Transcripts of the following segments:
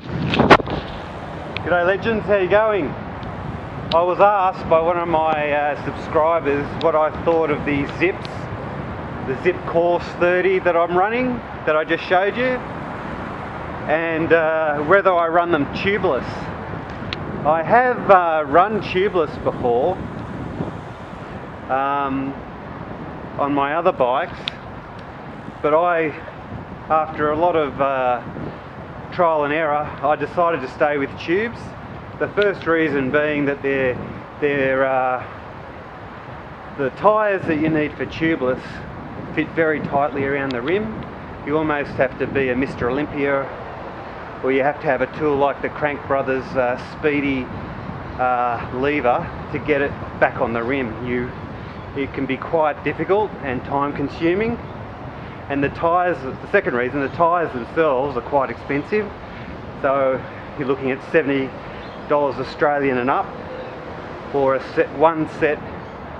G'day legends, how you going? I was asked by one of my subscribers what I thought of the zips, the Zip Course 30 that I'm running, that I just showed you, and whether I run them tubeless. I have run tubeless before on my other bikes, but after a lot of trial and error, I decided to stay with tubes. The first reason being that the tyres that you need for tubeless fit very tightly around the rim. You almost have to be a Mr. Olympia, or you have to have a tool like the Crank Brothers Speedy lever to get it back on the rim. It can be quite difficult and time consuming. And the tyres, the second reason, the tyres themselves are quite expensive. So you're looking at $70 Australian and up for one set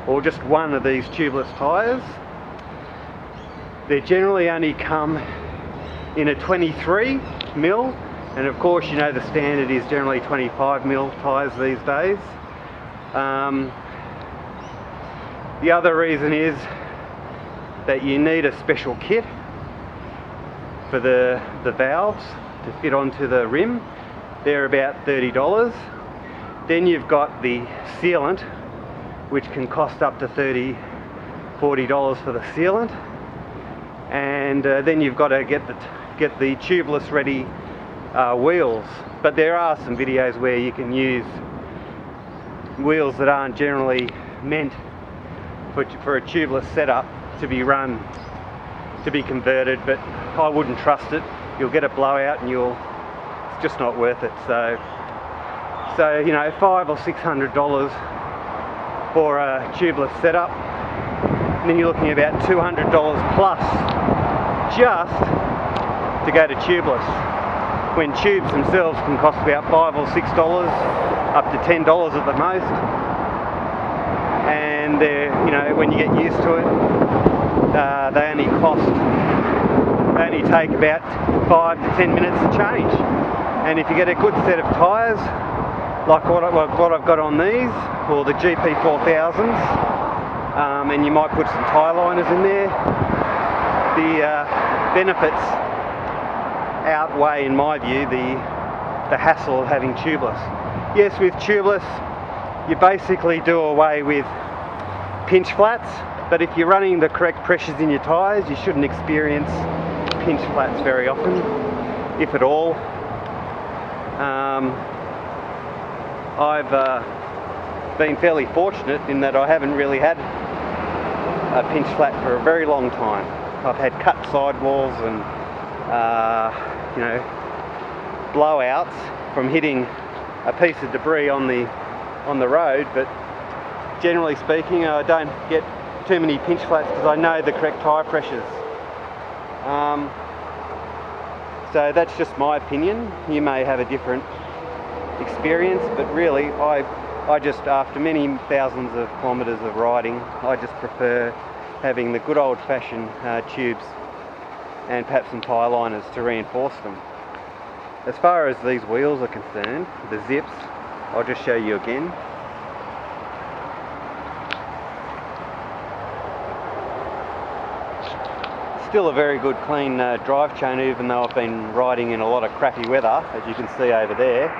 or just one of these tubeless tyres. They generally only come in a 23mm, and of course you know the standard is generally 25mm tyres these days. The other reason is that you need a special kit for the valves to fit onto the rim. They're about $30. Then you've got the sealant, which can cost up to $30, $40 for the sealant. And then you've got to get the tubeless ready wheels. But there are some videos where you can use wheels that aren't generally meant for a tubeless setup to be run, to be converted, but I wouldn't trust it. You'll get a blowout and it's just not worth it. So you know, $500 or $600 for a tubeless setup, and then you're looking at about $200 plus just to go to tubeless, when tubes themselves can cost about $5 or $6, up to $10 at the most. And they're, you know, when you get used to it, they only take about 5 to 10 minutes to change. And if you get a good set of tyres, like what I've got on these, or the GP4000s, and you might put some tyre liners in there, the benefits outweigh, in my view, the hassle of having tubeless. Yes, with tubeless, you basically do away with pinch flats, but if you're running the correct pressures in your tyres, you shouldn't experience pinch flats very often, if at all. I've been fairly fortunate in that I haven't really had a pinch flat for a very long time. I've had cut sidewalls and you know, blowouts from hitting a piece of debris on the road, but generally speaking, I don't get too many pinch flats because I know the correct tyre pressures. So that's just my opinion. You may have a different experience, but really I just, after many thousands of kilometres of riding, I just prefer having the good old-fashioned tubes and perhaps some tyre liners to reinforce them. As far as these wheels are concerned, the zips, I'll just show you again. Still a very good clean drive chain, even though I've been riding in a lot of crappy weather, as you can see over there.